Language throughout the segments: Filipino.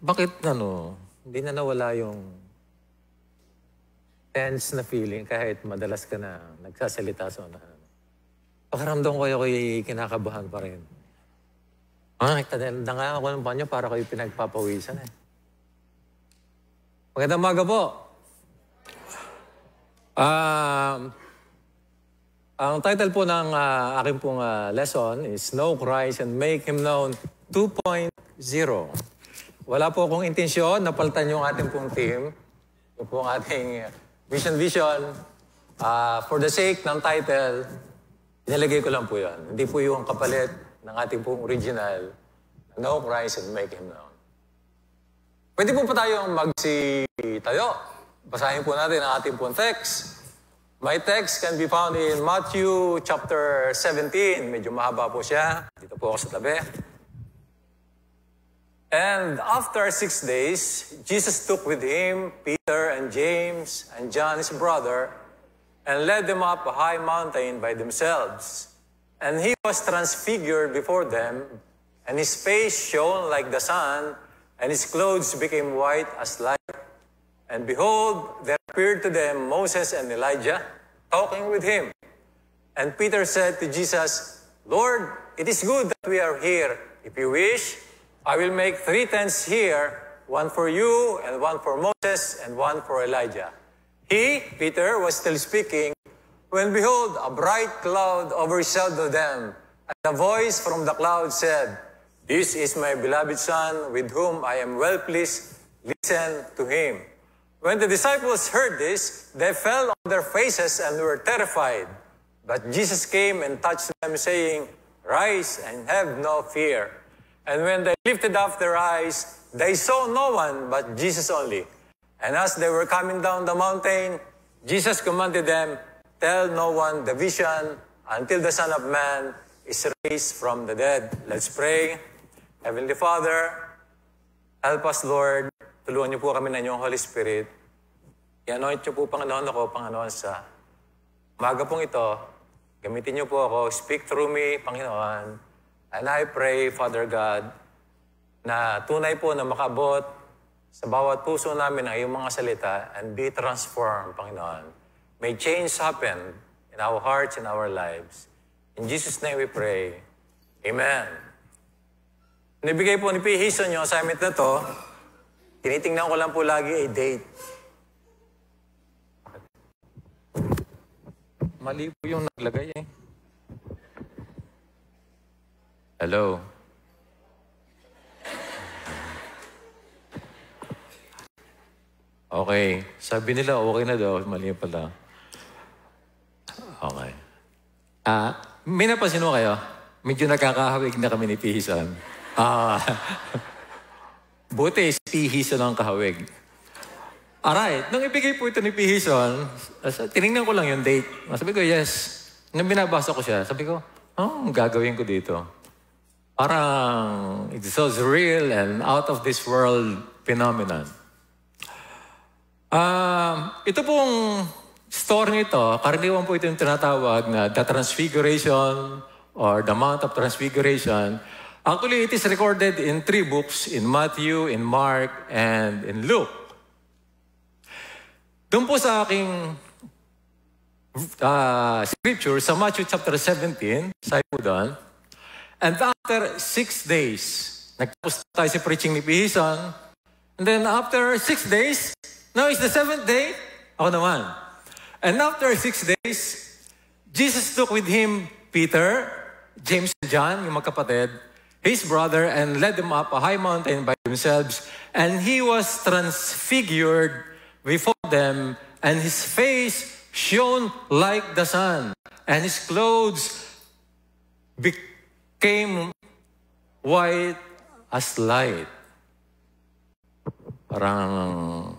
Bakit hindi na nawala yung tense na feeling kahit madalas ka na nagsasalita sa unahan? Pakiramdam ko ako'y kinakabahan pa rin. Nagtanda nga ako ng panyo para kayo pinagpapawisan eh. Magandang umaga po. Ang title po ng aking pong lesson is Know Christ and Make Him Known 2.0. Wala po akong intensyon na palitan yung ating pong team, yung pong ating vision. For the sake ng title, inilagay ko lang po yan. Hindi po yung kapalit ng ating pong original, Know Christ and Make Him Known. Pwede po pa tayong tayo. Basahin po natin ang ating pong text. My text can be found in Matthew chapter 17. Medyo mahaba po siya. Dito po ako sa tabi. And after 6 days, Jesus took with him Peter and James and John his brother and led them up a high mountain by themselves. And he was transfigured before them, and his face shone like the sun, and his clothes became white as light. And behold, there appeared to them Moses and Elijah, talking with him. And Peter said to Jesus, Lord, it is good that we are here. If you wish, I will make 3 tents here, one for you, and one for Moses, and one for Elijah. He, Peter, was still speaking, when behold, a bright cloud overshadowed them. And a voice from the cloud said, This is my beloved Son, with whom I am well pleased. Listen to him. When the disciples heard this, they fell on their faces and were terrified. But Jesus came and touched them, saying, Rise and have no fear. And when they lifted up their eyes, they saw no one but Jesus only. And as they were coming down the mountain, Jesus commanded them, Tell no one the vision until the Son of Man is raised from the dead. Let's pray. Heavenly Father, help us, Lord. Tulungan niyo po kami ng inyong Holy Spirit. I-anoint niyo po, Panginoon, ako, Panginoon, sa umaga pong ito. Gamitin niyo po ako. Speak through me, Panginoon. And I pray, Father God, na tunay po na makabot sa bawat puso namin ang iyong mga salita and be transformed, Panginoon. May change happen in our hearts and our lives. In Jesus' name we pray. Amen. Nibigay po ni P. Hison yung assignment na to. Tinitingnan ko lang po lagi ay date. Mali po yung naglagay eh. Hello? Okay. Sabi nila okay na daw. Mali pala. Okay. May napansin mo kayo? Medyo nakakahawig na kami ni P. Hison. Buti, P. Hison ang kahawig. Alright, nung ibigay po ito ni P. Hison, tinignan ko lang yung date. Sabi ko, yes. Nung binabasa ko siya, sabi ko, gagawin ko dito. Parang, it's so real and out of this world phenomenon. Ito pong story nito, karaniwan po ito yung tinatawag na The Transfiguration or The Mount of Transfiguration. Actually, it is recorded in 3 books, in Matthew, in Mark, and in Luke. Doon po sa aking scripture, sa Matthew chapter 17, sabi po doon, and after 6 days, nagtapos tayo si preaching ni P. Hison, and then after 6 days, now it's the 7th day, ako naman. And after 6 days, Jesus took with him Peter, James and John, yung magkapatid, his brother, and led them up a high mountain by themselves. And he was transfigured before them, and his face shone like the sun, and his clothes became white as light. Parang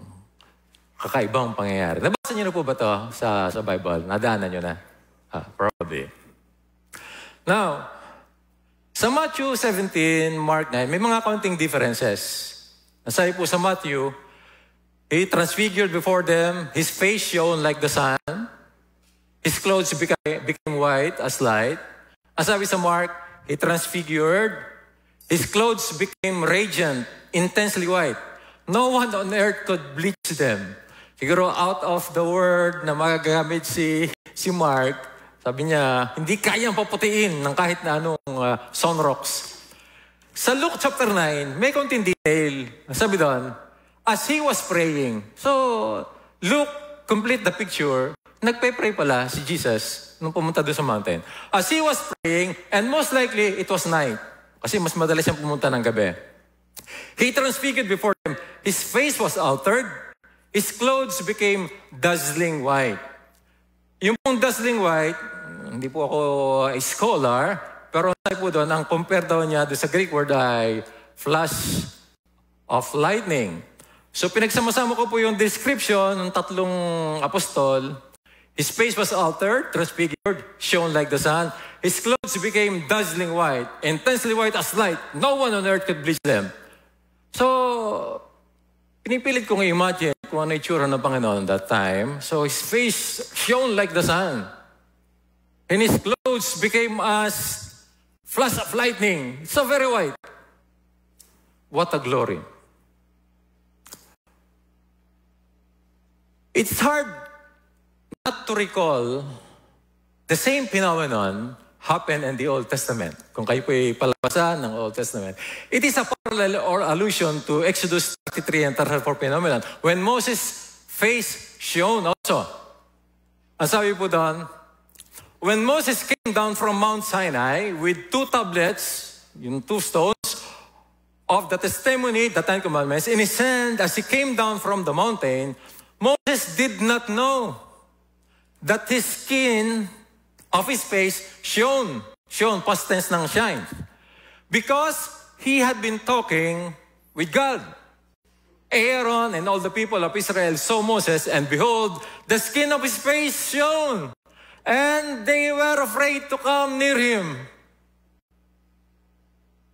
kakaibang pangyayari. Nabasa niyo na po ba ito sa Bible? Nadaanan niyo na? Probably. Now, sa Matthew 17, Mark 9, may mga counting differences. Nasabi po sa Matthew, he transfigured before them, his face shone like the sun, his clothes became white as light. Ang sabi sa Mark, he transfigured, His clothes became radiant, intensely white. No one on earth could bleach them. Siguro out of the word na magagamit si Mark, sabi niya, hindi kayang paputiin ng kahit na anong sunrocks. Sa Luke chapter 9, may konting detail. Sabi doon, as he was praying. So, Luke, complete the picture. Nagpe-pray pala si Jesus nung pumunta doon sa mountain. As he was praying, and most likely, it was night. Kasi mas madalas siyang pumunta ng gabi. He transfigured before them. His face was altered. His clothes became dazzling white. Yung pong dazzling white, hindi po ako a scholar, pero sabi po doon, ang compare daw niya doon sa Greek word ay flash of lightning. So pinagsama-sama ko po yung description ng tatlong apostol. His face was altered, transfigured, shone like the sun. His clothes became dazzling white, intensely white as light. No one on earth could bleach them. So, pinipilit kong i-imagine kung ano itsura ng Panginoon that time. So, his face shone like the sun. And his clothes became as flash of lightning. So very white. What a glory. It's hard not to recall the same phenomenon happened in the Old Testament. Kung kayo po'y palabasan ng Old Testament. It is a parallel or allusion to Exodus 33 and 34 phenomenon. When Moses' face shone also. Ang sabi po doon, when Moses came down from Mount Sinai with 2 tablets, yung 2 stones, of the testimony, the 10 Commandments, in his hand as he came down from the mountain, Moses did not know that his skin of his face shone, past tense ng shine, because he had been talking with God. Aaron and all the people of Israel saw Moses, and behold, the skin of his face shone, and they were afraid to come near him.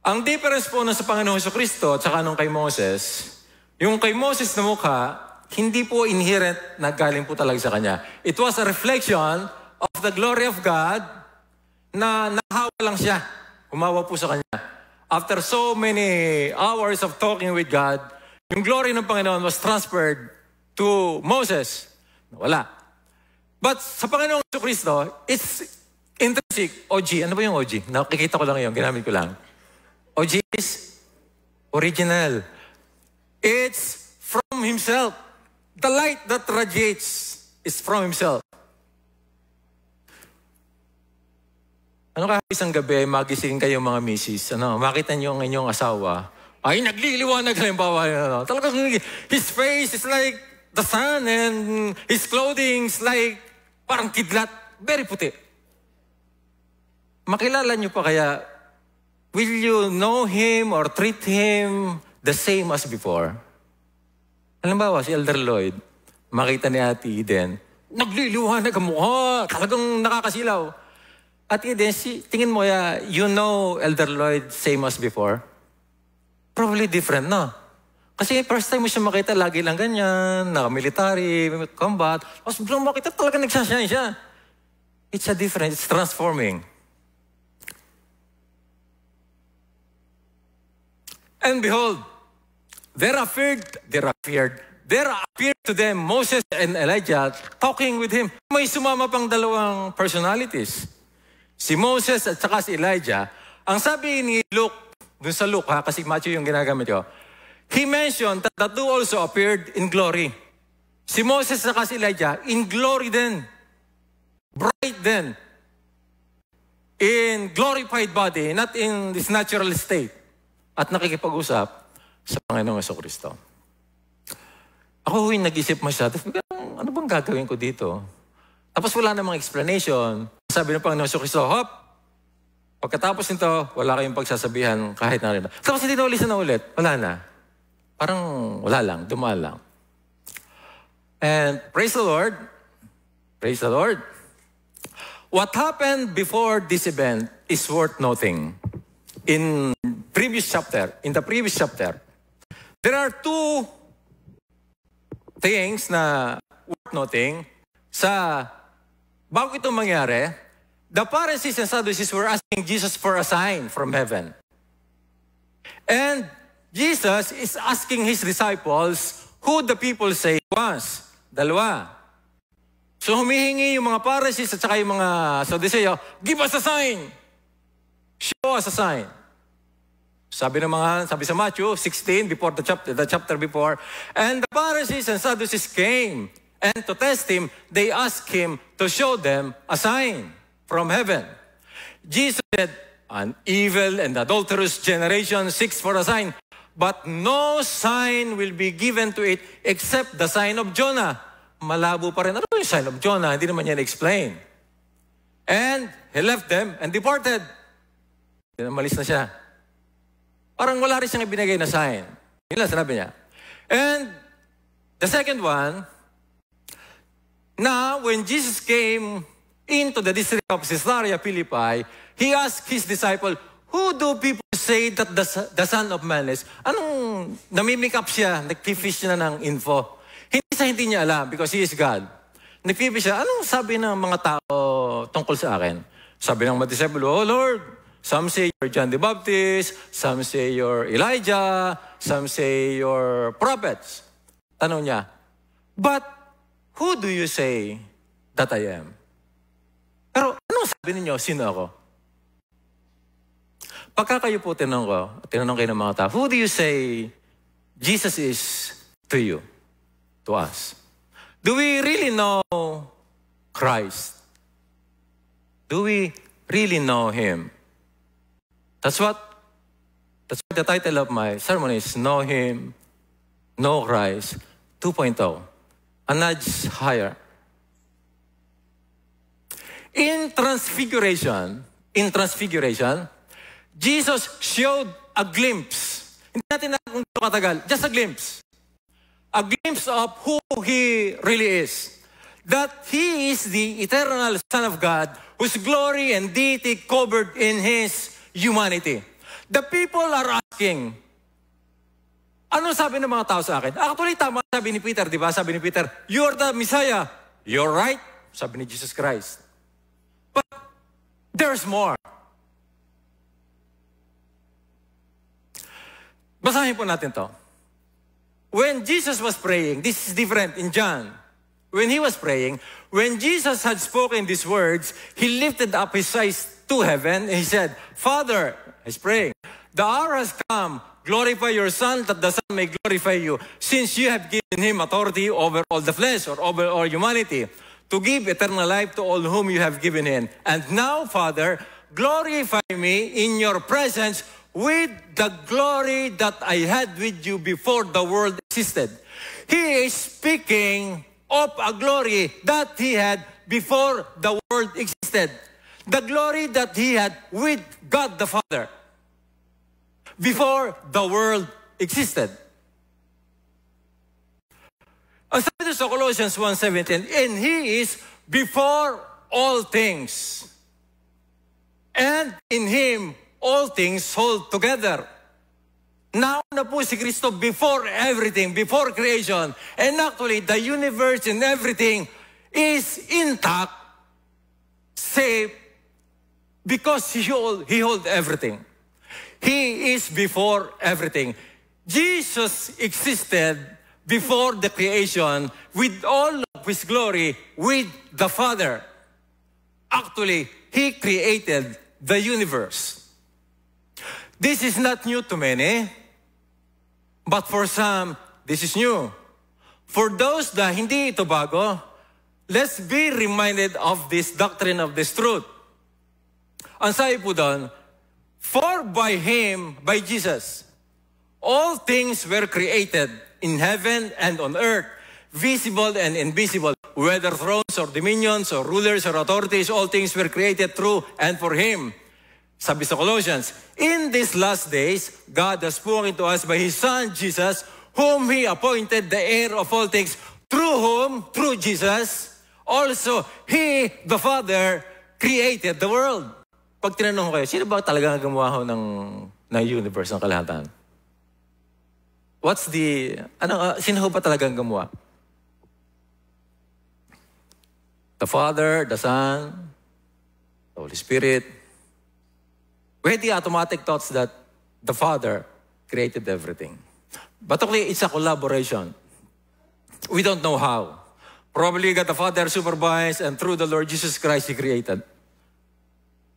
Ang difference po na sa Panginoong Jesucristo at saka nung kay Moses, yung kay Moses na mukha, hindi po inherent na galing po talaga sa kanya. It was a reflection of the glory of God na nahawa lang siya. Humawa po sa kanya. After so many hours of talking with God, yung glory ng Panginoon was transferred to Moses. Wala. But sa Panginoong Jesucristo, it's intrinsic. OG. Ano ba yung OG? Nakikita ko lang yun. Ginamit ko lang. OG is original. It's from Himself. The light that radiates is from Himself. Ano ka isang gabi, magising kayo mga misis, makita niyo ang inyong asawa, ay nagliliwanag halimbawa. Talagang his face is like the sun and his clothing is like parang kidlat, very puti. Makilala niyo pa kaya, will you know him or treat him the same as before? Halimbawa, si Elder Lloyd, makita ni Ate Eden, nagliliwanag ang mukha, talagang nakakasilaw. Ate Eden, tingin mo kaya, you know Elder Lloyd same as before? Probably different, no? Kasi first time mo siya makita, lagi lang ganyan, naka-military, combat. Tapos biglang makita, talaga nagsashine siya. It's a different, it's transforming. And behold, there appeared to them Moses and Elijah talking with him. May sumama pang dalawang personalities. Si Moses at saka si Elijah. Ang sabi ni Luke, dun sa Luke kasi Matthew yung ginagamit ko, he mentioned that the two also appeared in glory. Si Moses at saka si Elijah, in glory din. Bright din. In glorified body, not in this natural state. At nakikipag-usap sa Panginoong Jesucristo. Ako huwing nag-isip masyado, ano bang gagawin ko dito? Tapos wala namang explanation. Sabi ng Panginoong Jesucristo, hop! Pagkatapos nito, wala kayong pagsasabihan kahit na rin. Tapos hindi na ulit. Wala na. Parang wala lang, dumaan lang. And praise the Lord. Praise the Lord. What happened before this event is worth noting. In the previous chapter, there are 2 things na worth noting. Bago ito mangyari, the Pharisees and Sadducees were asking Jesus for a sign from heaven. And Jesus is asking his disciples who the people say he was. Dalawa. So humihingi yung mga Pharisees at saka yung mga Sadduceo, give us a sign. Show us a sign. Sabi sa Matthew 16, before the chapter before, and the Pharisees and Sadducees came, and to test him, they asked him to show them a sign from heaven. Jesus said, an evil and adulterous generation seeks for a sign, but no sign will be given to it except the sign of Jonah. Malabo pa rin. Ano yung sign of Jonah? Hindi naman yan explain. And he left them and departed. Malis na siya. Parang wala rin siyang ibinigay na sign. Yun lang sinabi niya. And the second one, now when Jesus came into the district of Caesarea Philippi, he asked his disciple, who do people say that the Son of Man is? Anong namimik up siya, nag-fish na ng info. Hindi niya alam because he is God. Nag-fish siya, anong sabi ng mga tao tungkol sa akin? Sabi ng mga disciple, oh Lord, some say you're John the Baptist, some say you're Elijah, some say you're prophets. Tanong niya, but who do you say that I am? Pero anong sabi ninyo, sino ako? Pagka kayo po tinanong kayo ng mga tao, who do you say Jesus is to you, to us? Do we really know Christ? Do we really know Him? That's what the title of my sermon is, Know Him, Know Christ 2.0. A nudge higher. In Transfiguration, Jesus showed a glimpse. Hindi natin na kung ito katagal. Just a glimpse. A glimpse of who He really is. That He is the eternal Son of God, whose glory and deity covered in His humanity. The people are asking, ano sabi ng mga tao sa akin? Actually, tama sabi ni Peter, di ba? Sabi ni Peter, you're the Messiah. You're right. Sabi ni Jesus Christ. But there's more. Basahin po natin to. When Jesus was praying, this is different in John. When he was praying, when Jesus had spoken these words, he lifted up his eyes to heaven and he said, Father, he's praying, the hour has come. Glorify your Son, that the Son may glorify you, since you have given Him authority over all the flesh, or over all humanity, to give eternal life to all whom you have given Him. And now, Father, glorify me in your presence with the glory that I had with you before the world existed. He is speaking of a glory that He had before the world existed. The glory that He had with God the Father before the world existed. Ang sabi sa Colossians 1:17, and He is before all things. And in Him, all things hold together. Now na po si Kristo before everything, before creation. And actually, the universe and everything is intact, safe, because He holds everything. He is before everything. Jesus existed before the creation with all of His glory with the Father. Actually, He created the universe. This is not new to many, but for some, this is new. For those na hindi ito bago, let's be reminded of this doctrine of this truth. Ang sabi po doon, for by Him, by Jesus, all things were created in heaven and on earth, visible and invisible, whether thrones or dominions or rulers or authorities, all things were created through and for Him. Sabi sa Colossians, in these last days, God has spoken to us by His Son, Jesus, whom He appointed the heir of all things, through whom, through Jesus, also He, the Father, created the world. Pag tinanong ko kayo, sino ba talaga gumawa ho ng universe, ng kalahatan? Sino ba talagang gumawa? The Father, the Son, the Holy Spirit. We had the automatic thoughts that the Father created everything. But okay, it's a collaboration. We don't know how. Probably God the Father supervised, and through the Lord Jesus Christ, He created.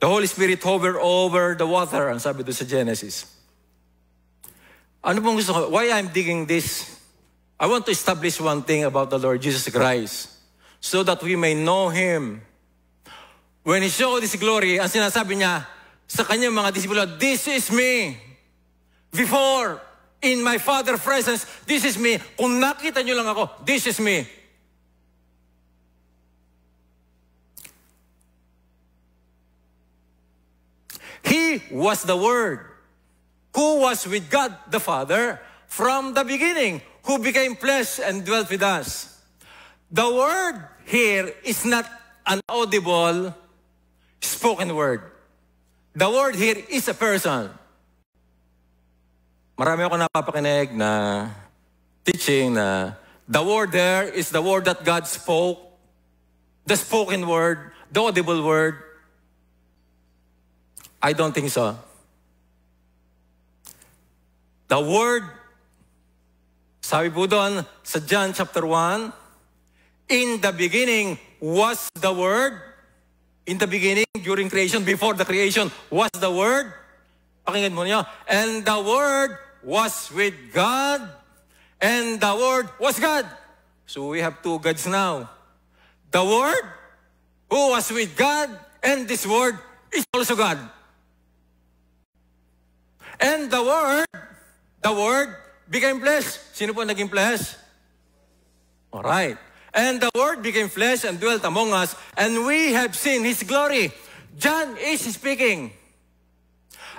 The Holy Spirit hovered over the water, ang sabi doon sa Genesis. Ano pong gusto ko? Why I'm digging this? I want to establish one thing about the Lord Jesus Christ, so that we may know Him. When He showed His glory, ang sinasabi niya sa kanyang mga disipulo, this is me. Before, in my Father's presence, this is me. Kung nakita niyo lang ako, this is me. He was the Word, who was with God the Father from the beginning, who became flesh and dwelt with us. The Word here is not an audible spoken word. The Word here is a person. Marami ako napapakinig na teaching na the Word there is the Word that God spoke, the spoken word, the audible word. I don't think so. The Word, sabi po doon sa John chapter 1, in the beginning was the Word. In the beginning, during creation, before the creation, was the Word. Pakinggan mo niyo. And the Word was with God, and the Word was God. So we have two gods now. The Word, who was with God, and this Word is also God. And the Word became flesh. Sino po naging flesh? Alright. And the Word became flesh and dwelt among us, and we have seen His glory. John is speaking.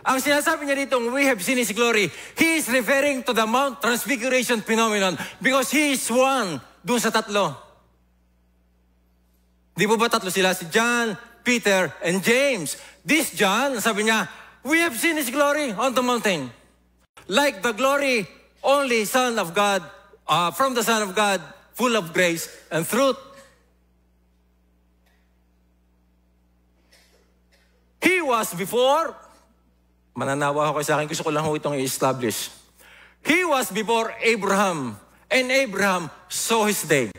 Ang sinasabi niya dito, we have seen His glory, he is referring to the Mount Transfiguration phenomenon because He is one dun sa tatlo. Di po ba tatlo sila? Si John, Peter, and James. This John, sabi niya, we have seen His glory on the mountain. Like the glory, only Son of God, from the Son of God, full of grace and truth. He was before, mananawa ako sa akin, gusto ko lang itong i-establish. He was before Abraham, and Abraham saw His day.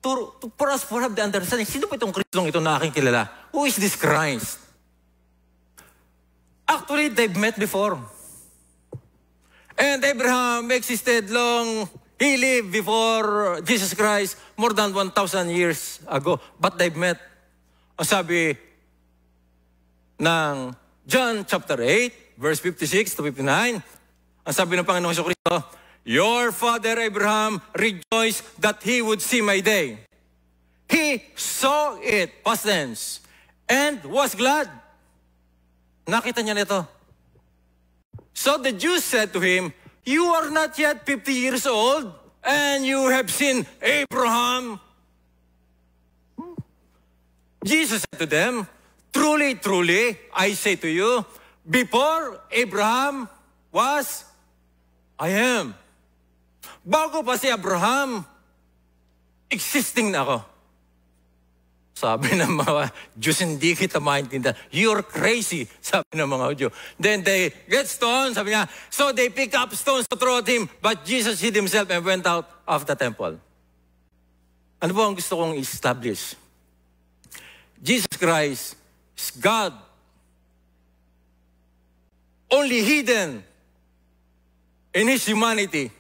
For us, for have the understanding, sino po itong Kristong ito na aking kilala? Who is this Christ? Actually, they've met before. And Abraham existed long. He lived before Jesus Christ more than 1,000 years ago. But they've met. Ang sabi ng John chapter 8, verse 56 to 59, ang sabi ng Panginoong Jesucristo, your father Abraham rejoiced that he would see my day. He saw it, past tense, and was glad. Nakita niya nito. So the Jews said to him, you are not yet 50 years old, and you have seen Abraham. Jesus said to them, truly, truly, I say to you, before Abraham was, I am. Bago pa si Abraham, existing na ako. Sabi ng mga Diyos, hindi kita maintindihan. You're crazy, sabi ng mga Diyos. Then they get stones, sabi niya. So they pick up stones to throw at him, but Jesus hid himself and went out of the temple. Ano po ang gusto kong establish? Jesus Christ is God. Only hidden in His humanity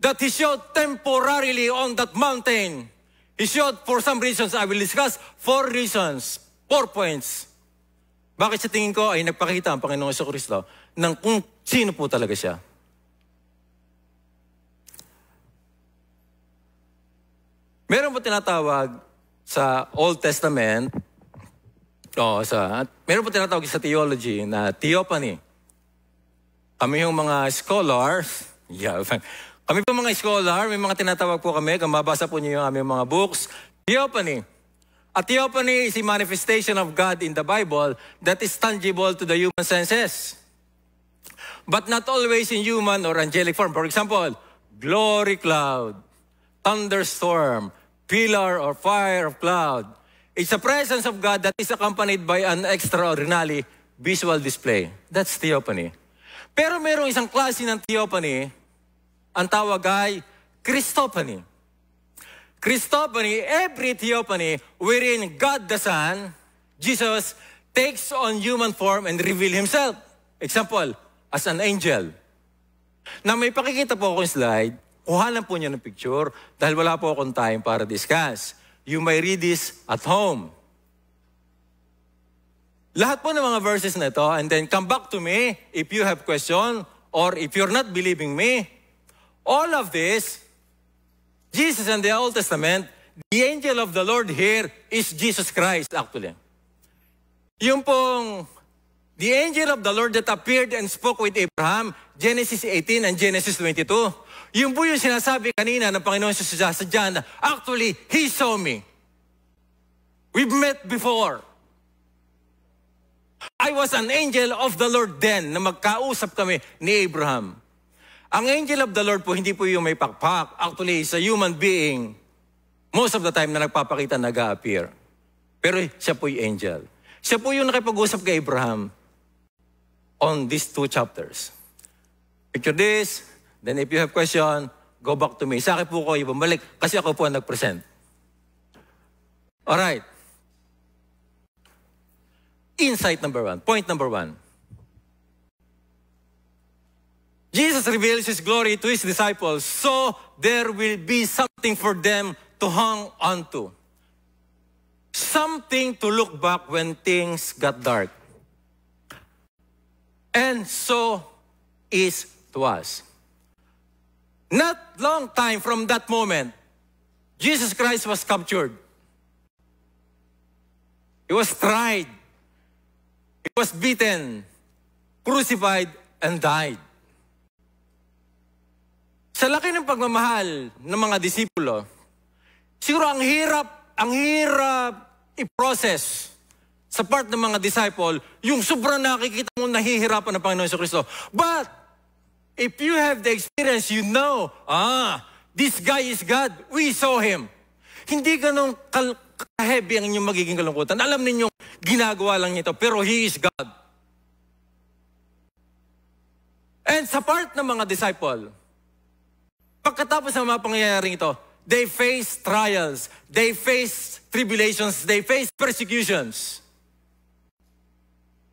that He showed temporarily on that mountain. He showed for some reasons. I will discuss 4 reasons, 4 points. Bakit sa tingin ko ay nagpakita ang Panginoong Jesucristo ng kung sino po talaga siya. Meron po tinatawag sa Old Testament, meron po tinatawag sa theology na theophany. Kami yung mga scholars, kami po mga scholar, may mga tinatawag po kami, kung mabasa po niyo yung aming mga books, theophany. A theophany is a manifestation of God in the Bible that is tangible to the human senses, but not always in human or angelic form. For example, glory cloud, thunderstorm, pillar or fire of cloud. It's a presence of God that is accompanied by an extraordinary visual display. That's theophany. Pero merong isang klase ng theophany, ang tawag ay Christophany. Christophany, every theophany wherein God the Son, Jesus, takes on human form and reveal Himself. Example, as an angel. Na may pakikita po akong slide, kuhanan po niyo ng picture dahil wala po akong time para discuss. You may read this at home. Lahat po ng mga verses na ito, and then come back to me if you have question or if you're not believing me. All of this, Jesus in the Old Testament, the angel of the Lord here is Jesus Christ actually. Yung pong, the angel of the Lord that appeared and spoke with Abraham, Genesis 18 and Genesis 22. Yung po yung sinasabi kanina ng Panginoon sa John, actually, He saw me. We've met before. I was an angel of the Lord then na magkausap kami ni Abraham. Ang angel of the Lord po, hindi po yung may pakpak. Actually, is a human being. Most of the time na nagpapakita, nag-a-appear. Pero siya po yung angel. Siya po yung nakipag-usap kay Abraham on these 2 chapters. Picture this, then if you have question, go back to me. Sa akin po ko ibabalik kasi ako po ang nag-present. Alright. Insight number 1, point number 1. Jesus reveals His glory to His disciples so there will be something for them to hang on to. Something to look back when things got dark. And so is to us. Not long time from that moment, Jesus Christ was captured. He was tried. He was beaten, crucified, and died. Sa laki ng pagmamahal ng mga disipulo, siguro ang hirap i-process sa part ng mga disciple, yung sobrang nakikita mo nahihirapan ng Panginoon sa Kristo. But, if you have the experience, you know, this guy is God. We saw Him. Hindi ganun heavy ang inyong magiging kalungkutan. Alam ninyong ginagawa lang niya ito, pero He is God. And sa part ng mga disciple, pagkatapos ng mga pangyayaring ito, they face trials, they face tribulations, they face persecutions.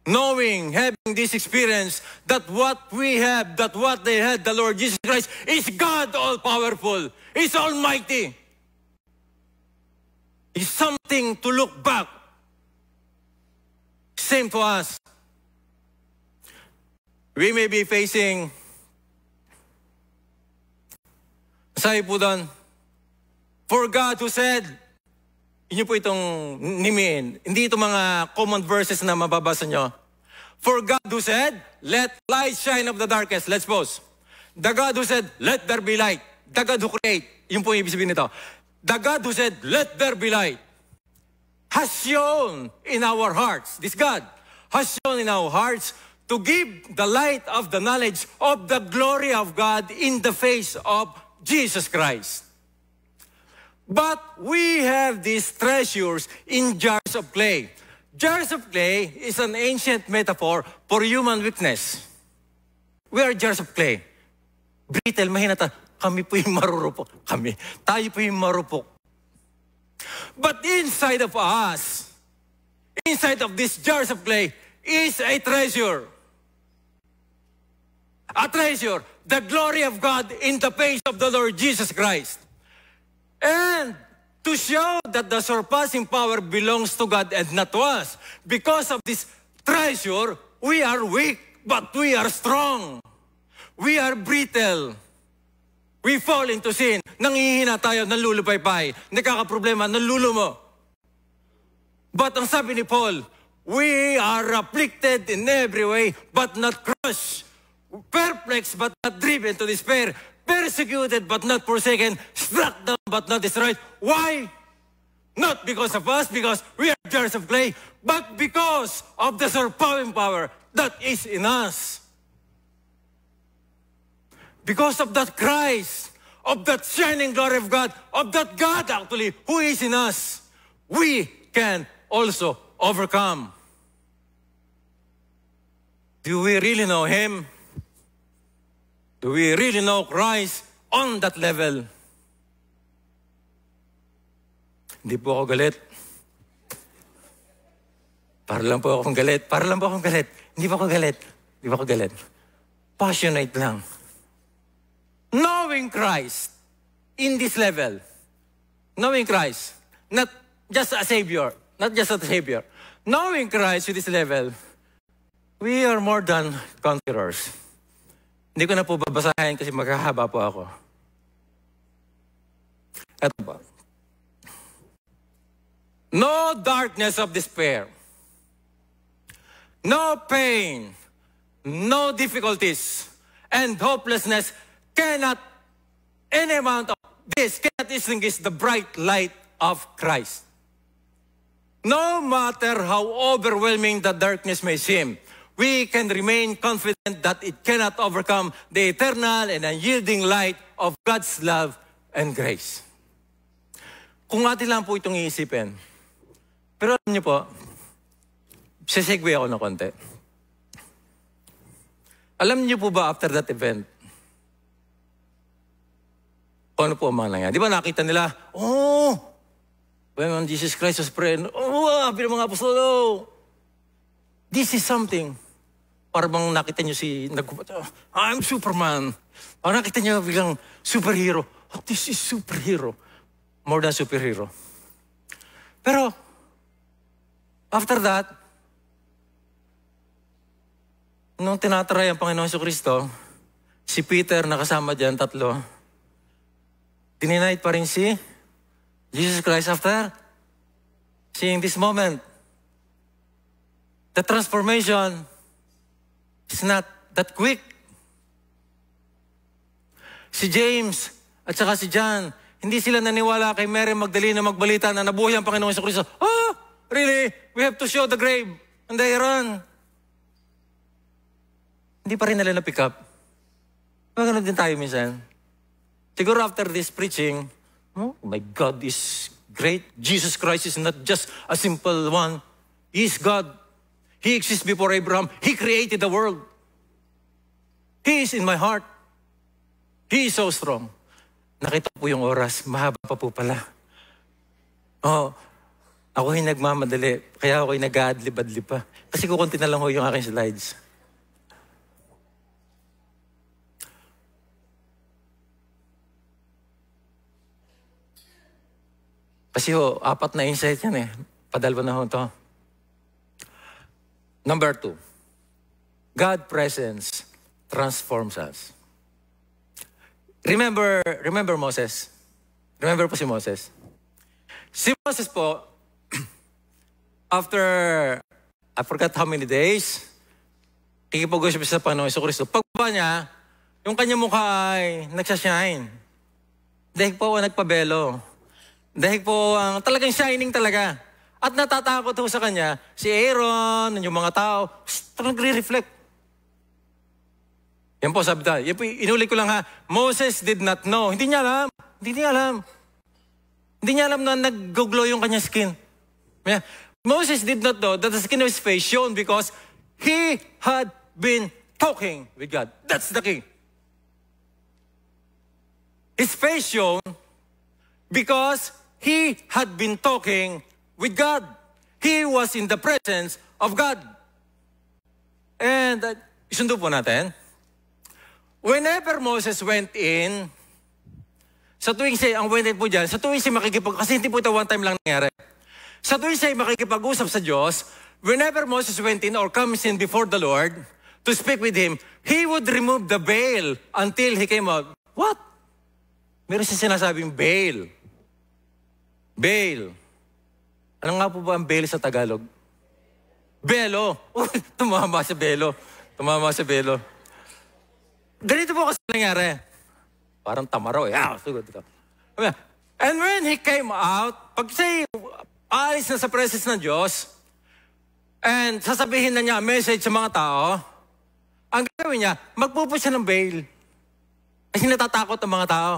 Knowing, having this experience, that what we have, that what they had, the Lord Jesus Christ, is God all-powerful, is almighty. Is something to look back. Same to us. We may be facing, sabi po doon, for God who said, inyo po itong nimin, hindi ito mga common verses na mababasa nyo. For God who said, let light shine of the darkest. Let's pause. The God who said, let there be light. The God who create. Yun po yung ibig sabihin nito. The God who said, let there be light, has shown in our hearts, this God has shown in our hearts to give the light of the knowledge of the glory of God in the face of Jesus Christ. But we have these treasures in jars of clay. Jars of clay is an ancient metaphor for human weakness. We are jars of clay. Brittle, mahina tayo. Kami po yung marurupok. Tayo po yung marupok. But inside of us, inside of these jars of clay, is a treasure. A treasure. The glory of God in the face of the Lord Jesus Christ. And to show that the surpassing power belongs to God and not to us. Because of this treasure, we are weak, but we are strong. We are brittle. We fall into sin. Nangihina tayo, nalulupaypay. Nagkakaproblema, nalulumo. But ang sabi ni Paul, we are afflicted in every way, but not crushed. Perplexed, but not driven to despair. Persecuted, but not forsaken. Struck down, but not destroyed. Why? Not because of us, because we are jars of clay, but because of the surpassing power that is in us. Because of that Christ, of that shining glory of God, of that God actually who is in us, we can also overcome. Do we really know Him? Do we really know Christ on that level? Hindi po ako galit. Para lang po akong galit. Hindi po ako galit. Passionate lang. Knowing Christ in this level. Knowing Christ. Not just a Savior. Knowing Christ with this level. We are more than conquerors. Hindi ko na po babasahin kasi maghahaba po ako. Ito po. No darkness of despair. No pain. No difficulties. And hopelessness cannot, any amount of this cannot extinguish the bright light of Christ. No matter how overwhelming the darkness may seem, we can remain confident that it cannot overcome the eternal and unyielding light of God's love and grace. Kung atin lang po itong iisipin. Pero alam niyo po, sesegue ako ng konti. Alam niyo po ba after that event, ano po ang mga nangyari? Di ba nakita nila, when Jesus Christ was praying, happy ng mga apostolo. This is something. Para bang nakita niyo I'm Superman. Para nakita niyo bilang superhero. This is superhero. More than superhero. Pero, after that, nung tinatry ang Panginoon Jesucristo, si Peter nakasama dyan, 3, dininayit pa rin si Jesus Christ after seeing this moment. The transformation is not that quick. Si James at saka si John, hindi sila naniwala kay Mary Magdalene na magbalita na nabuhay ang Panginoong Jesucristo. Really? We have to show the grave. And they run. Hindi pa rin nila na-pick up. Magano'n din tayo minsan. Siguro after this preaching, oh my God is great. Jesus Christ is not just a simple one. He is God. He exists before Abraham. He created the world. He is in my heart. He is so strong. Nakita po yung oras. Mahaba pa po pala. Ako yung nagmamadali. Kaya ako yung nag-aadlib-adlib pa. Kasi kukunti na lang ho yung aking slides. Kasi 4 na insight yan eh. Padalwa na ho ito. Number 2, God's presence transforms us. Remember Moses? Remember po si Moses? Si Moses po, after, I forgot how many days, kikipag-usap sa Panginoon Jesucristo. Pagbaba niya, yung kanya mukha ay nagsashine. Dahil po nagpabelo. Dahil po talagang shining talaga. At natatakot ho sa kanya, si Aaron, yung mga tao, nagre-reflect. Yan po, sabi tayo. Yan po, inulit ko lang ha, Moses did not know. Hindi niya alam. Hindi niya alam na nag-glow yung kanya skin. Yeah. Moses did not know that the skin of his face shone because he had been talking with God. That's the key. His face shone because he had been talking with God. He was in the presence of God. And isundo po natin. Whenever Moses went in, sa tuwing siya, ang went in po dyan, sa tuwing siya kasi hindi po ito one time lang nangyari. Sa tuwing siya makikipag-usap sa Diyos, whenever Moses went in or comes in before the Lord to speak with Him, he would remove the veil until he came out. What? Meron siya sinasabing veil. Veil. Ano nga po ba ang veil sa Tagalog? Belo. Tumama sa belo. Ganito po kasi nangyari. Parang tamaro eh. Sugod ito. And when he came out, pag siya alis na sa presence ng Diyos, and sasabihin na niya ang message sa mga tao, ang gagawin niya, magpupo siya ng veil. Kasi natatakot ang mga tao.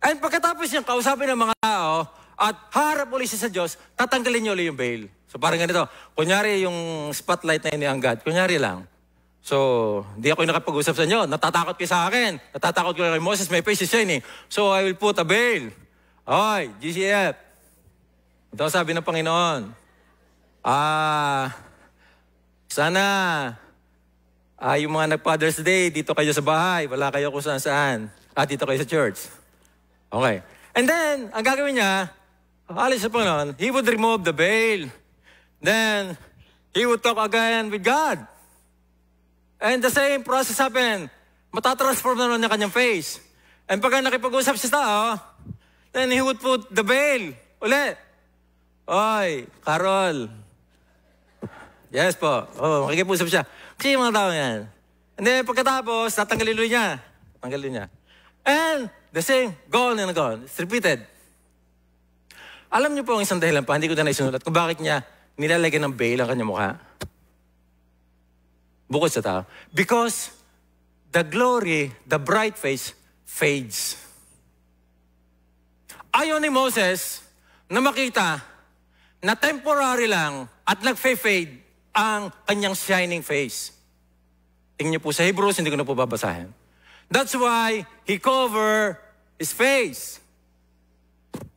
And pagkatapos niya kausapin ng mga tao, at harap ulit siya sa Diyos, tatanggalin niyo ulit yung veil. So parang ganito, kunyari yung spotlight na inianggad, kunyari lang. So, di ako yung nakapag-usap sa inyo. Natatakot kayo sa akin. Natatakot kayo kay Moses, my face is shining. So, I will put a veil. Okay, GCF. Ito ang sabi ng Panginoon. Sana, yung mga nag-Father's Day, dito kayo sa bahay. Wala kayo kung saan-saan. Dito kayo sa church. Okay. And then, ang gagawin niya, alis sa Panginoon, He would remove the veil. Then, He would talk again with God. And the same process happened. Matatransform naman niya kanyang face. And pagka nakipag-usap sa tao, then He would put the veil. Ulit. Oy, Carol. Yes po. Makikipag-usap siya. Kasi yung mga tao yan. And then pagkatapos, tatanggalin niya. And the same, gone and gone. It's repeated. Alam niyo po ang isang dahilan pa, hindi ko na naisunulat kung bakit niya nilalagyan ng veil ang kanyang mukha. Bukod sa tao. Because the glory, the bright face, fades. Ayaw ni Moses na makita na temporary lang at nag-fade ang kanyang shining face. Tingnan niyo po sa Hebrews, hindi ko na po babasahin. That's why he covered his face.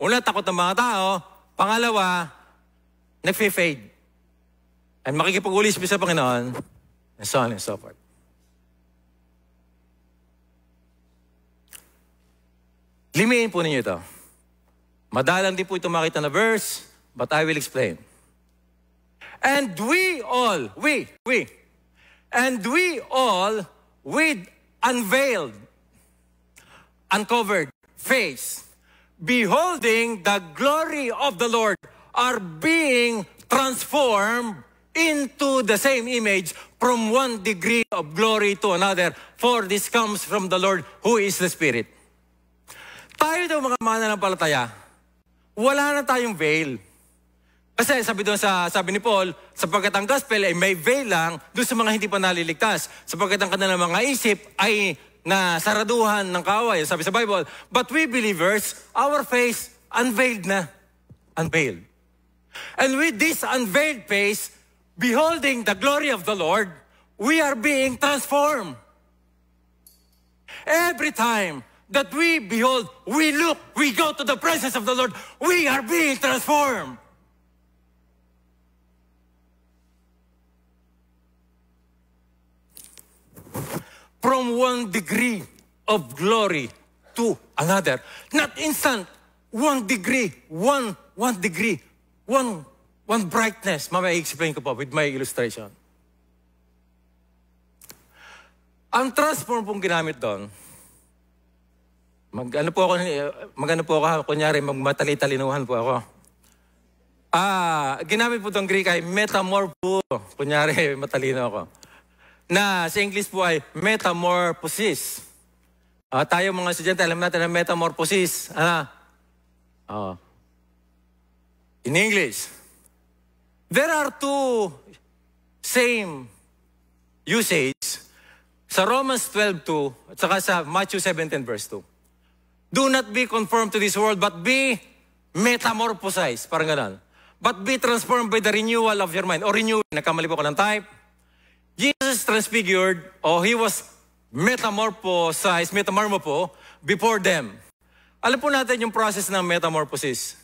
Una, takot ng mga tao. Pangalawa, nag-fade. And makikipag-ulis sa Panginoon, and so on and so forth. Limihin po ninyo ito. Madalang din po ito makita na verse, but I will explain. And we all, with unveiled, uncovered face, beholding the glory of the Lord, are being transformed into the same image from one degree of glory to another, for this comes from the Lord who is the Spirit. Tayo daw mga mananampalataya, wala na tayong veil. Kasi sabi ni Paul, sapagkat ang gospel ay may veil lang doon sa mga hindi pa naliligtas. Sapagkat ang kanilang mga isip ay nasaraduhan ng kaaway. Sabi sa Bible, but we believers, our face unveiled na. Unveiled. And with this unveiled face, beholding the glory of the Lord, we are being transformed. Every time that we behold, we look, we go to the presence of the Lord, we are being transformed. From one degree of glory to another. Not instant. One degree. One degree. One brightness. Mamaya i-explain ko po with my illustration. Ang transform pong ginamit doon, magano po ako, kunyari, magmatali-talinuhan po ako. Ginamit po itong Greek ay metamorpho. Kunyari, matalino ako. Na sa English po ay metamorphosis. Tayo mga estudyante, alam natin na metamorphosis. In English, there are two same usage sa Romans 12:2 at saka sa Matthew 17 verse 2. Do not be conformed to this world, but be metamorphosized. Parang ganun. But be transformed by the renewal of your mind. O renew, nagkamali po ko ng type. Jesus transfigured, he was metamorphosized before them. Alam po natin yung process ng metamorphosis.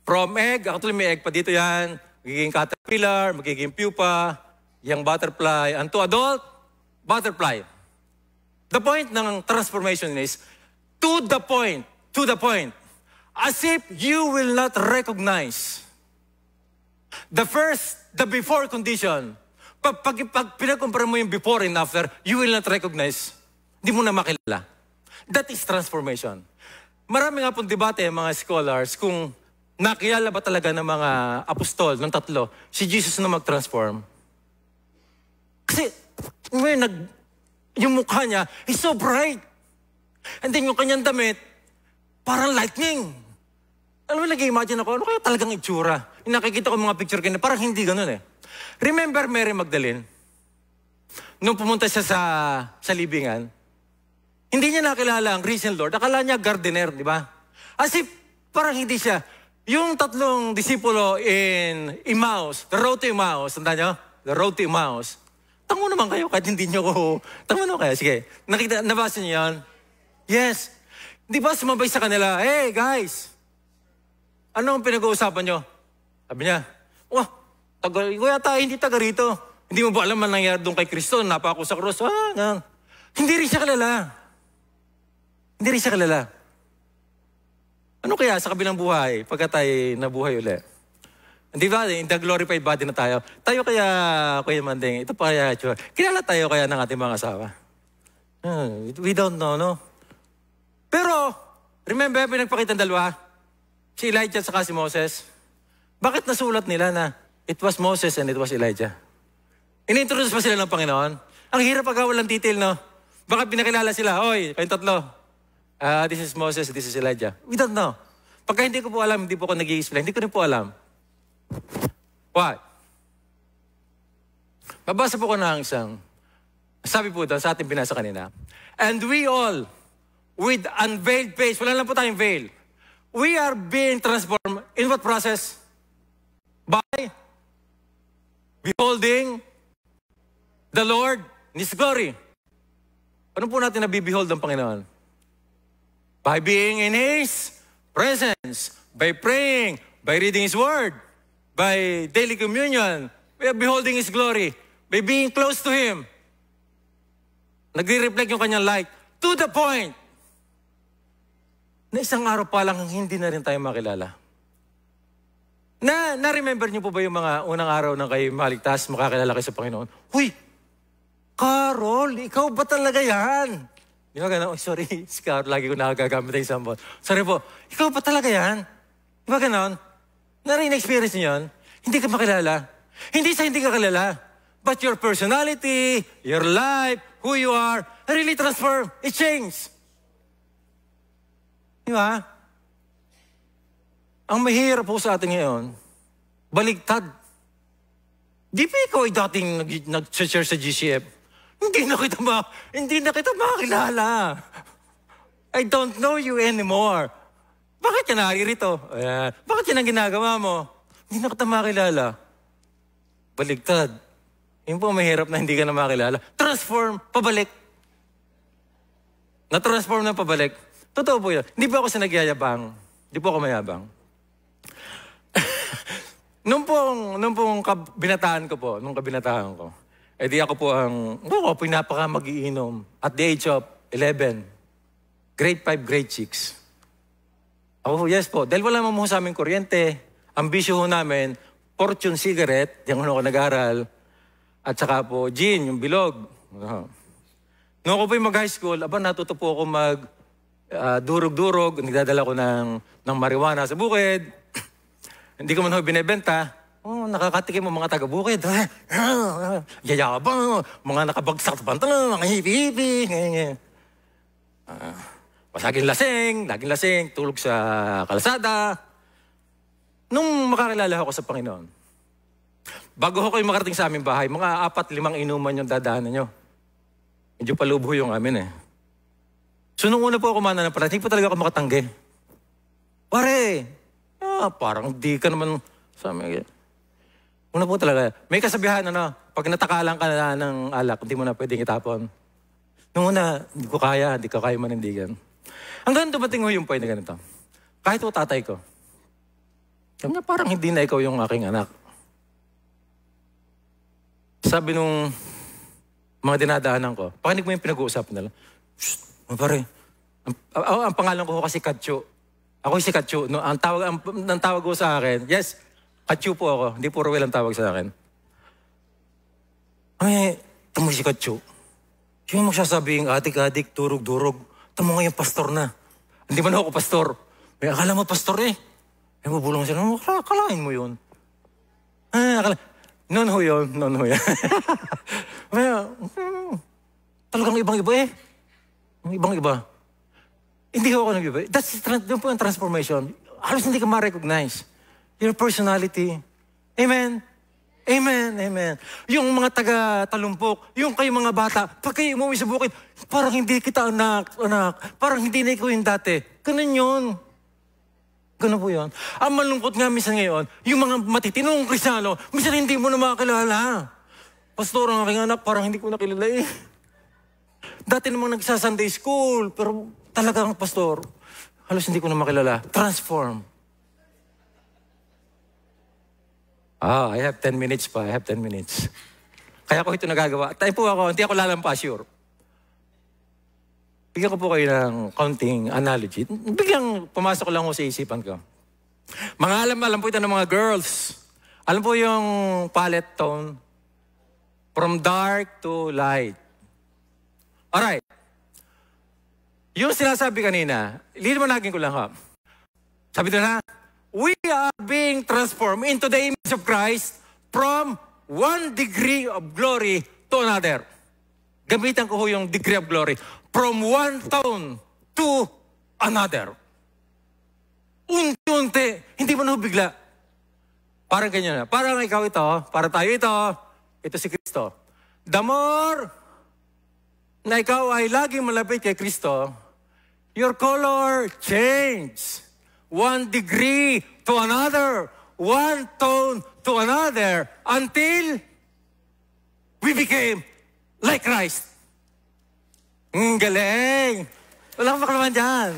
From egg, actually may egg pa dito yan, magiging caterpillar, magiging pupa, yung butterfly, unto adult, butterfly. The point ng transformation is, to the point, as if you will not recognize the before condition. Pag pinakumpara mo yung before and after, you will not recognize. Hindi mo na makilala. That is transformation. Marami nga pong debate mga scholars kung nakilala ba talaga ng mga apostol, ng tatlo, si Jesus na mag-transform. Kasi yung mukha niya is so bright. And then yung kanyang damit, parang lightning. Alam mo, nag-imagine ako, ano kaya talagang itsura? Yung nakikita ko mga picture kanina, parang hindi ganun eh. Remember Mary Magdalene? Nung pumunta siya sa libingan, hindi niya nakilala ang risen Lord. Akala niya gardener, di ba? As if parang hindi siya. Yung tatlong disipulo in Emmaus, the road to Emmaus, tanda niyo? The road to Emmaus. Tango naman kayo kahit hindi nyo ko. Tango naman kayo. Sige, nabasa niyo yan? Yes. Di ba sumabay sa kanila, hey guys, ano ang pinag-uusapan nyo? Sabi niya, kuya tayo, hindi taga rito. Hindi mo ba alam man nangyari doon kay Kristo? Napako sa krus. Hindi rin siya kilala. Hindi rin siya kilala. Ano kaya sa kabilang buhay, pagka tayo nabuhay ulit? Di ba, in the glorified body na tayo. Tayo kaya, Kuya Manding, ito pa kaya, kilala tayo kaya ng ating mga asawa? We don't know, no? Pero, remember, pinagpakita ng dalawa? Si Elijah at saka si Moses. Bakit nasulat nila na it was Moses and it was Elijah? Inintroduce pa sila ng Panginoon? Ang hirap pag walang detail, no? Baka pinakilala sila, oy, kayong tatlo. This is Moses, this is Elijah. We don't know. Pagka hindi ko po alam, hindi po ako nag-i-explain, hindi ko rin po alam. What? Babasa po ko ng isang, sabi po doon, sa ating binasa kanina, and we all, with unveiled face, wala lang po tayong veil, we are being transformed in what process? By beholding the Lord in His glory. Ano po natin nabibehold ng Panginoon? By being in His presence, by praying, by reading His Word, by daily communion, by beholding His glory, by being close to Him. Nagre-reflect yung kanyang light to the point na isang araw pa lang hindi na rin tayo makilala. Na-remember niyo po ba yung mga unang araw na kayo maligtas, makakilala kayo sa Panginoon? Huy! Carol, ikaw ba talaga yan? Di ba gano'n? Oh, sorry, si Carol, lagi ko nakagagamit yung sambot. Sorry po, ikaw ba talaga yan? Di ba gano'n? Na-experience niyo yun? Hindi ka makilala. Hindi sa hindi ka kilala. But your personality, your life, who you are, really transform. It changed. Di ba? Ang mahirap po sa atin ngayon, baligtad. Di ba ikaw ay dating nag-church sa GCF? Hindi na kita makakilala. I don't know you anymore. Bakit ka naririto? Bakit yan ang ginagawa mo? Hindi na kita makilala. Baligtad. Yung po mahirap na hindi ka na makilala. Transform, pabalik. Na-transform na pabalik. Totoo po yun. Hindi po ako sinagyayabang. Hindi po ako mayabang. Nung kabinataan ko, di ako po pinapaka mag-iinom at the age of 11. Grade 5, grade 6. Ako, yes po. Dahil wala mo sa aming kuryente, ambisyo ho namin, Fortune cigarette, yung ako nag-aral, at saka po, gin, yung bilog. Noong ako po yung mag-high school, natuto po ako durog-durog, nagdadala ko ng marijuana sa bukid. Hindi ko man ho binibenta. Nakakatikim mo mga taga-bukid. Yayabang, mga nakabagsak sa pantalon, mga hipi-hipi. Laging lasing, tulog sa kalsada. Nung makakilala ako sa Panginoon, bago ako kayo makarating sa aming bahay, mga 4-5 inuman yung dadaanan nyo. Medyo palubo yung amin eh. So nung una po ako mananampalataya, hindi po talaga ako makatanggi. Pare, parang di ka naman sa amin. Una po talaga, may kasabihan pag natakalan ka na ng alak, hindi mo na pwedeng itapon. Nung una, hindi ko kaya manindigan. Hanggang dumating ho yung point na ganito. Kahit po tatay ko, sabi niya, parang hindi na ikaw yung aking anak. Sabi nung mga dinadaanan ko, pakinig mo yung pinag-uusapan nila. Shh, pare. Ang pangalan ko kasi Katsu. Ako si Katsu. No, ang tawag ko sa akin, yes, Katsu po ako. Hindi po Ruel ang tawag sa akin. Tamo si Katsu. Yung magsasabing adik-adik, durog-durog. Tamo nga yung pastor na. Hindi man ako pastor. May akala mo pastor eh. Yung bubulong siya, akalain mo yun. Noon ho yun. Talagang ibang-iba eh. Ibang-iba. Hindi ho ako nag-iba. Doon po yung transformation. Halos hindi ka ma-recognize. Your personality. Amen. Yung mga taga-talumpok, yung kayo mga bata, pag kayo umuwi sa bukid, parang hindi kita anak. Parang hindi na ikaw yung dati. Ganun yun. Ganun po yun. Ang malungkot nga minsan ngayon, yung mga matitinong Kristiyano, minsan hindi mo na makakilala. Pastor, ang aking anak, parang hindi ko nakilala eh. Dati namang nagsa-Sunday school, pero talagang pastor, halos hindi ko na makilala. Transform. I have 10 minutes pa. I have 10 minutes. Kaya ko ito nagagawa. Tayo po ako, hindi ako lalampas, sure. Bigyan ko po kayo ng counting analogy. Bigyan, pumasok lang ko sa isipan ko. Mga alam po ito ng mga girls. Alam po yung palette tone. From dark to light. Alright. Yung sinasabi kanina, liwanagin ko lang ha. Sabi nila, we are being transformed into the image of Christ from one degree of glory to another. Gamitan ko yung degree of glory. From one tone to another. Unti-unti, hindi mo na bigla. Parang ganyan na. Parang ikaw ito, para tayo ito si Kristo. The more na ikaw ay laging malapit kay Kristo, your color change. 1 degree to another, 1 tone to another, until we became like Christ. Galing! Walang makalaman dyan.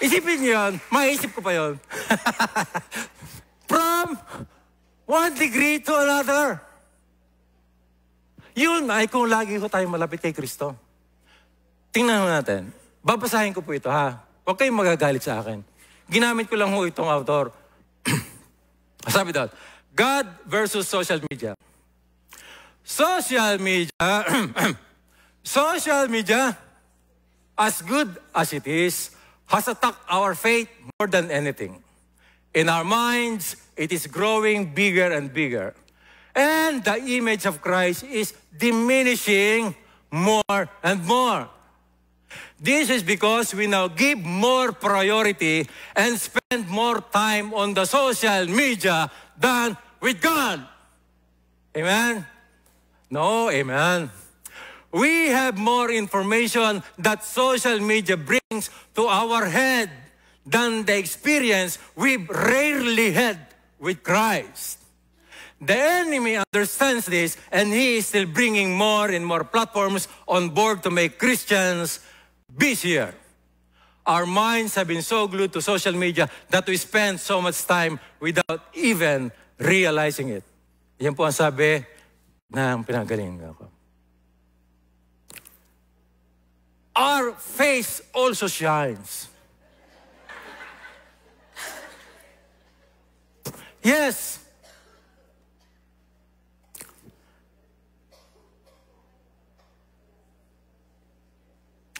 Isipin niyo yun, maisip ko pa yun. From 1 degree to another. Yun ay kung lagi ko tayo malapit kay Kristo. Tingnan natin. Babasahin ko po ito ha. Huwag kayong magagalit sa akin. Ginamit ko lang ho itong author. Sabi doon, God versus social media. Social media, as good as it is, has attacked our faith more than anything. In our minds, it is growing bigger and bigger. And the image of Christ is diminishing more and more. This is because we now give more priority and spend more time on the social media than with God. Amen? No, amen. We have more information that social media brings to our head than the experience we rarely had with Christ. The enemy understands this, and he is still bringing more and more platforms on board to make Christians busier. Our minds have been so glued to social media that we spend so much time without even realizing it. Yan po ang sabi ng pinagalingan ko. Our face also shines. Yes.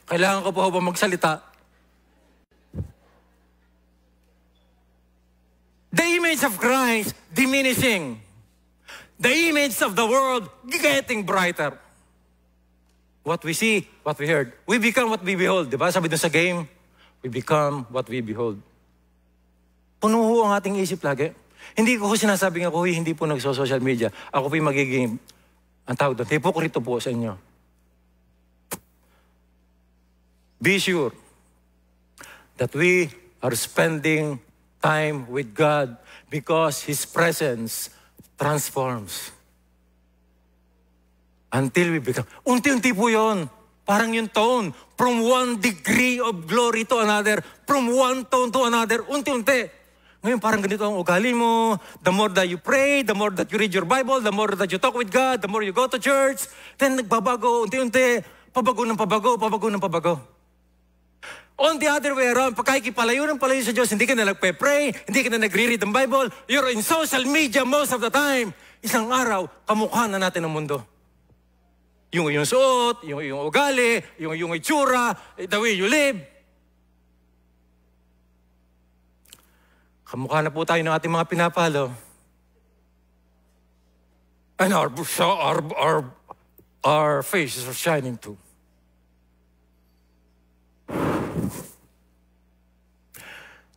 Kailangan ko po ba magsalita? The image of Christ diminishing. The image of the world getting brighter. What we see, what we heard. We become what we behold. Diba? Sabi doon sa game, we become what we behold. Puno ho ang ating isip lagi. Hindi ko sinasabing ako, hindi po nagso-social media. Ako po yung magiging, ang tawag doon, hipokrito po sa inyo. Be sure that we are spending time with God because His presence transforms. Until we become, unti-unti po yun. Parang yung tone. From 1 degree of glory to another. From 1 tone to another. Unti-unti. Ngayon parang ganito ang ugali mo. The more that you pray, the more that you read your Bible, the more that you talk with God, the more you go to church, then nagbabago, unti-unti. Pabago ng pabago, pabago ng pabago. On the other way around, pagkakipalayo ng palayo sa Diyos, hindi ka na nagpe-pray, hindi ka na nagre-read ng Bible, you're in social media most of the time. Isang araw, kamukha na natin ang mundo. Yung suot, yung ugali, yung itsura, the way you live. Kamukha na po tayo ng ating mga pinapalo. And our faces are shining too.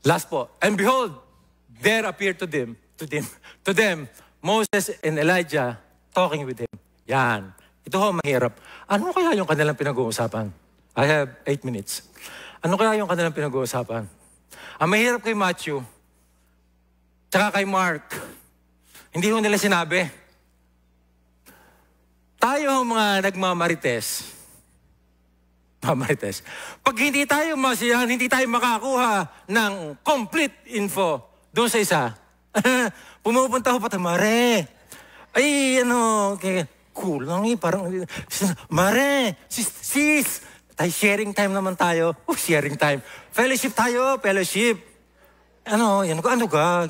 Last po. And behold, there appeared to them, Moses and Elijah talking with him. Yan. Ito ho, mahirap. Ano kaya yung kanilang pinag-uusapan? I have 8 minutes. Ano kaya yung kanilang pinag-uusapan? Ang mahirap kay Matthew, tsaka kay Mark, hindi ho nila sinabi. tayo mga nagmamarites, pag hindi tayo masiyahan, hindi tayo makakuha ng complete info doon sa isa, pumupunta ko pa tayo, Mare, ay, kulang parang, Mare, sis, tayo sharing time naman tayo. Sharing time. Fellowship tayo, fellowship. Ano ka?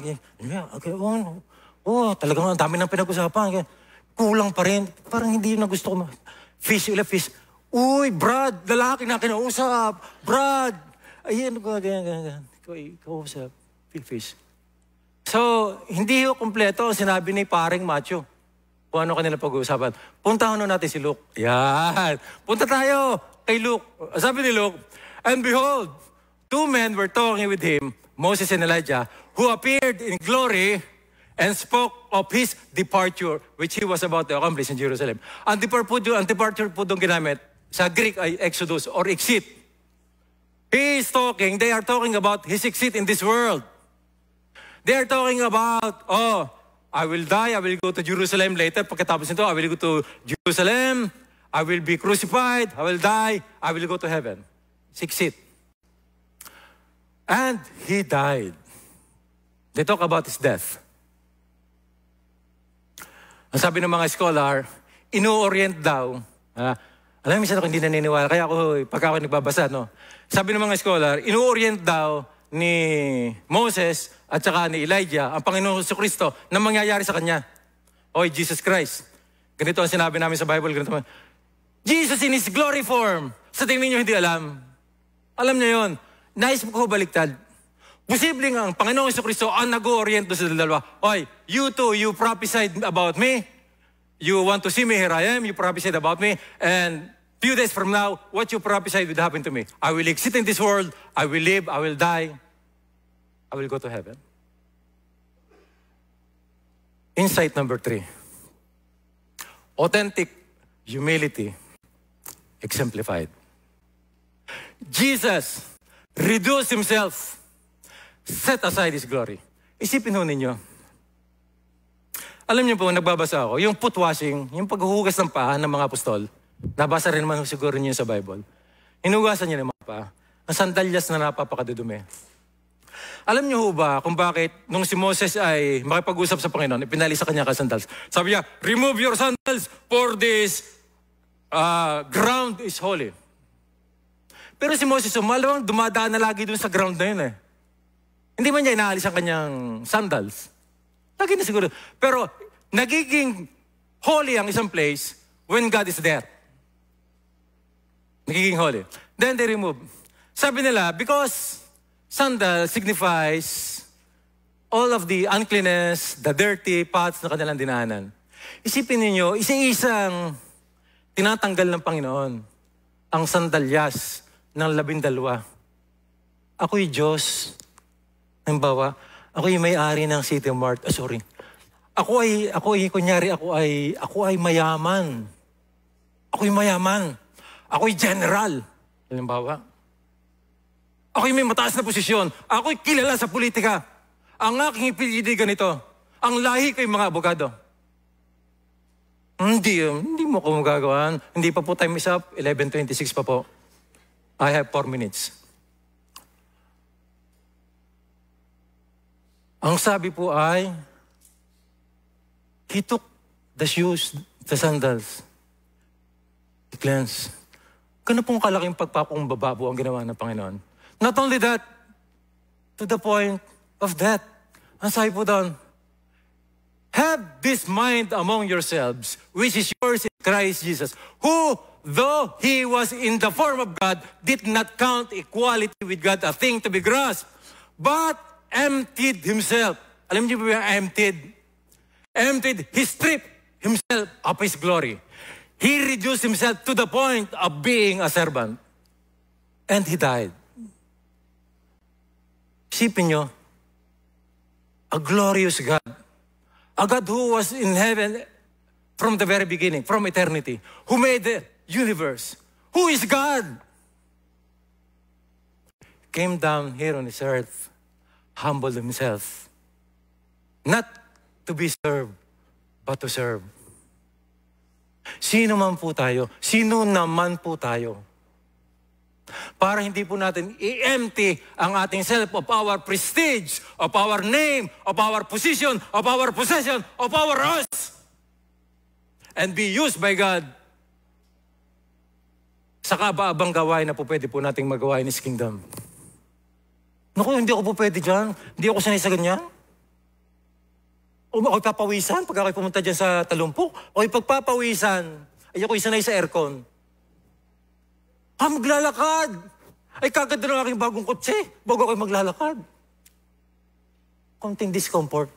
Talagang ang dami ng pinag-usapan. Kulang pa rin. Parang hindi yun na gusto ko. Fish. Uy, Brad, lalaki na kinausap. Brad. Ay, ganyan. Kausap. Fish. So, hindi yung kompleto ang sinabi ni paring macho. Kung ano kanila pag-uusapan. Puntahan natin si Luke. Yan. Punta tayo kay Luke. Sabi ni Luke, and behold, 2 men were talking with him, Moses and Elijah, who appeared in glory and spoke of his departure, which he was about to accomplish in Jerusalem. Ang departure po doon ginamit, sa Greek ay exodus or exit. They are talking about his exit in this world. They are talking about, I will die, I will go to Jerusalem later. Pagkatapos nito, I will go to Jerusalem, I will be crucified, I will die, I will go to heaven. Exit. And he died. They talk about his death. Ang sabi ng mga scholar, ino-orient daw. Alam mo, minsan ako hindi naniniwala. Kaya pagka ako nagbabasa, sabi ng mga scholar, ino-orient daw ni Moses at saka ni Elijah, ang Panginoon Jesucristo, na mangyayari sa kanya. Jesus Christ. Ganito ang sinabi namin sa Bible. Ganito, Jesus in His glory form. Sa tingin niyo hindi alam. Alam niyo yun. Nais mo ko baliktad. Posibleng ang Panginoon Jesucristo ang nag-orient doon sa dalawa. You two, you prophesied about me. You want to see me, here I am. You prophesied about me. And few days from now, what you prophesied will happen to me. I will exist in this world. I will live. I will die. I will go to heaven. Insight number 3. Authentic humility exemplified. Jesus reduced himself, set aside his glory. Isipin ho ninyo. Alam niyo po, nagbabasa ako, yung foot washing, yung paghuhugas ng paa ng mga apostol, nabasa rin naman siguro niyo sa Bible. Hinugasan niya ng mga paa. Ang sandalyas na napapakadudumi. Alam niyo ho ba kung bakit nung si Moses ay makipag-usap sa Panginoon, ipinali sa kanya sandals. Sabi niya, remove your sandals for this ground is holy. Pero si Moses, malamang dumadaan na lagi dun sa ground na yun . Hindi man niya inaalis ang kanyang sandals. Lagi na siguro. Pero nagiging holy ang isang place when God is there. Nagiging holy. Then they remove. Sabi nila, because sandal signifies all of the uncleanness, the dirty paths na kanilang dinaanan. Isipin ninyo, isa-isang tinatanggal ng Panginoon ang sandalyas ng 12. Ako'y Diyos. Halimbawa, ako'y may-ari ng City Mart. Ako ay mayaman. Ako'y mayaman. Ako'y general. Halimbawa. Ako'y may mataas na posisyon. Ako'y kilala sa politika. Ang aking ipilidi ganito. Ang lahi ko'y mga abogado. Hindi mo ko magagawan. Hindi pa po time is up. 11:26 pa po. I have 4 minutes. Ang sabi po ay, he took the shoes, the sandals. He cleansed. Gano'n pong kalaking pagpapakumbaba po ang ginawa ng Panginoon. Not only that, to the point of death. Ang sabi po doon, have this mind among yourselves, which is yours in Christ Jesus, who, though he was in the form of God, did not count equality with God a thing to be grasped, but emptied himself. Alam niyo ba yung emptied? Emptied, he stripped himself of his glory. He reduced himself to the point of being a servant. And he died. Isipin niyo, a glorious God. A God who was in heaven from the very beginning, from eternity. Who made the universe. Who is God? Came down here on this earth, humbled himself. Not to be served, but to serve. Sino man po tayo? Sino naman po tayo? Para hindi po natin i-empty ang ating self of our prestige, of our name, of our position, of our possession, of our us, and be used by God sa kaaba-abang gawain na po pwede po nating magawa in His kingdom. Naku, hindi ako po pwede dyan. Hindi ako sanay sa ganyan. O ako'y papawisan pag ako'y pumunta dyan sa talumpok. Ako'y pagpapawisan. Ay ako'y sanay sa aircon. Maglalakad. Ay kagad na aking bagong kotse bago ako'y maglalakad. Konting discomfort.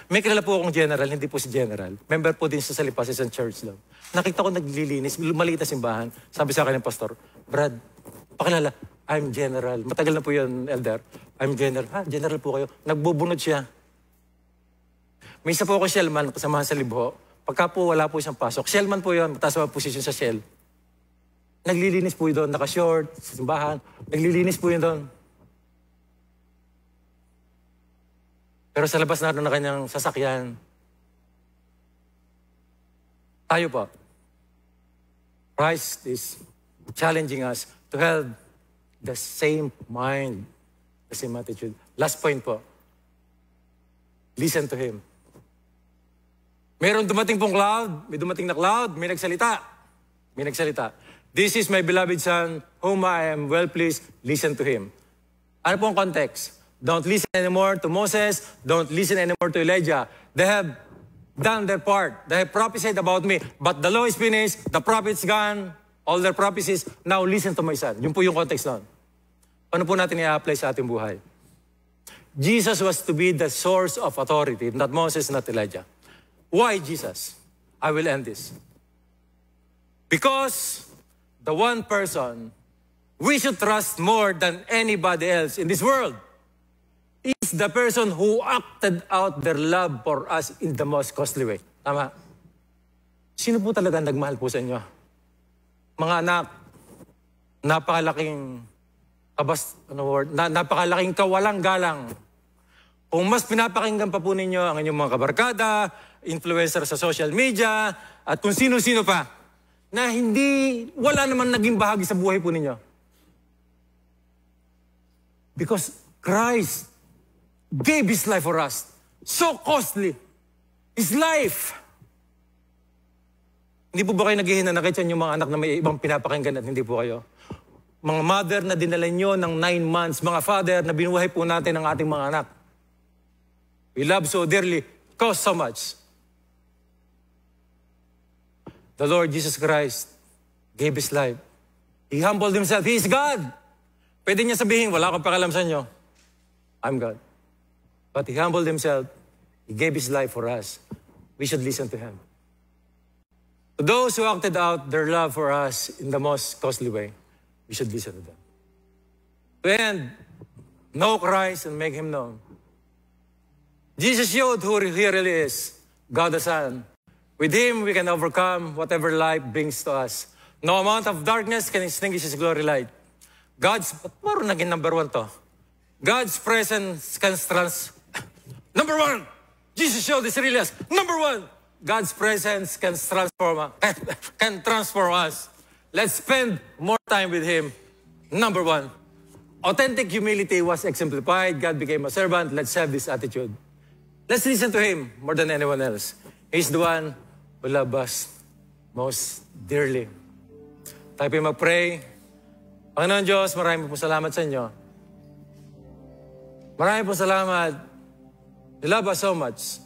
May kilala po akong general, hindi po si general. Member po din sa Salipasisan Church lang. Nakita ko naglilinis, maliit na simbahan. Sabi sa akin ng pastor, Brad, pakilala, I'm general. Matagal na po yun, elder. I'm general. General po kayo. Nagbubunod siya. May isa po ako shellman, kasamahan sa Libho. Pagka po wala po siyang pasok, shellman po yun, mataas na posisyon sa shell. Naglilinis po yun doon, naka-short, sa simbahan. Naglilinis po yun doon. Pero sa labas na kanyang sasakyan, tayo po. Christ is challenging us to have the same mind, the same attitude. Last point po. Listen to Him. Meron dumating pong cloud, may dumating na cloud, may nagsalita. May nagsalita. This is my beloved Son, whom I am well pleased, listen to Him. Ano pong context? Don't listen anymore to Moses. Don't listen anymore to Elijah. They have done their part. They have prophesied about me. But the law is finished. The prophet's gone. All their prophecies. Now listen to my Son. Yun po yung context nun. Paano po natin i-apply sa ating buhay? Jesus was to be the source of authority, not Moses, not Elijah. Why Jesus? I will end this. Because the one person we should trust more than anybody else in this world is the person who acted out their love for us in the most costly way. Tama? Sino po talaga nagmahal po sa inyo? Mga anak, napakalaking napakalaking kawalang galang. Kung mas pinapakinggan pa po ninyo ang inyong mga kabarkada, influencer sa social media, at kung sino-sino pa, na wala naman naging bahagi sa buhay po ninyo. Because Christ gave His life for us. So costly. His life. Hindi po ba kayo naghihinanakit yan yung mga anak na may ibang pinapakinggan at hindi po kayo? Mga mother na dinala nyo ng 9 months, mga father na binuhay po natin ang ating mga anak. We love so dearly, cost so much. The Lord Jesus Christ gave His life. He humbled Himself. He is God. Pwede niya sabihin, wala akong pakialam sa inyo. I'm God. But He humbled Himself. He gave His life for us. We should listen to Him. To those who acted out their love for us in the most costly way, we should listen to them. To end, know Christ and make Him known. Jesus showed who He really is, God the Son. With Him, we can overcome whatever life brings to us. No amount of darkness can extinguish His glory light. Parang naging number 1 to. God's presence can Number 1, Jesus showed His realities. Number 1, God's presence can transform us. Let's spend more time with Him. Number 1, authentic humility was exemplified. God became a servant. Let's have this attitude. Let's listen to Him more than anyone else. He's the one who loves us most dearly. Tayo po mag-pray. Panginoon Diyos, maraming po salamat sa inyo. Maraming po salamat. You love us so much.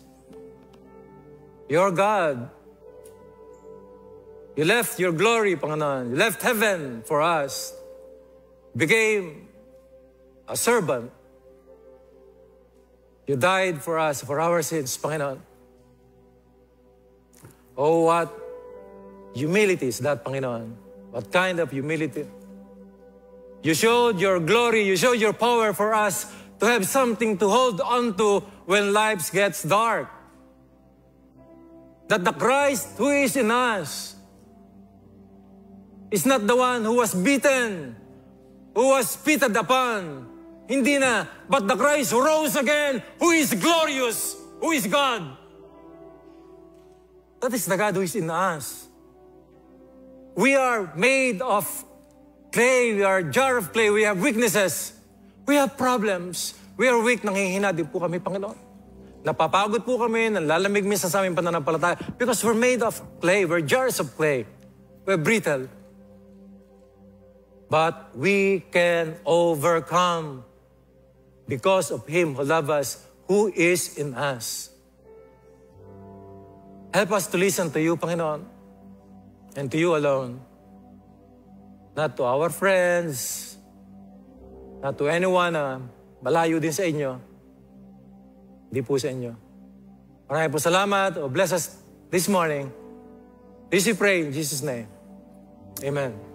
You're God. You left your glory, Panginoon. You left heaven for us. Became a servant. You died for us, for our sins, Panginoon. Oh, what humility is that, Panginoon? What kind of humility? You showed your glory, you showed your power for us to have something to hold on to when life gets dark. That the Christ who is in us is not the one who was beaten, who was spitted upon. Hindi na, but the Christ who rose again, who is glorious, who is God. That is the God who is in us. We are made of clay. We are a jar of clay. We have weaknesses. We have problems. We are weak. Nanghihina din po kami, Panginoon. Napapagod po kami, nalalamig minsan sa aming pananampalataya because we're made of clay. We're jars of clay. We're brittle. But we can overcome because of Him who loves us, who is in us. Help us to listen to you, Panginoon, and to you alone. Not to our friends, not to anyone na malayo din sa inyo. Hindi po sa inyo. Maraming po salamat. Bless us this morning. This we pray in Jesus' name. Amen.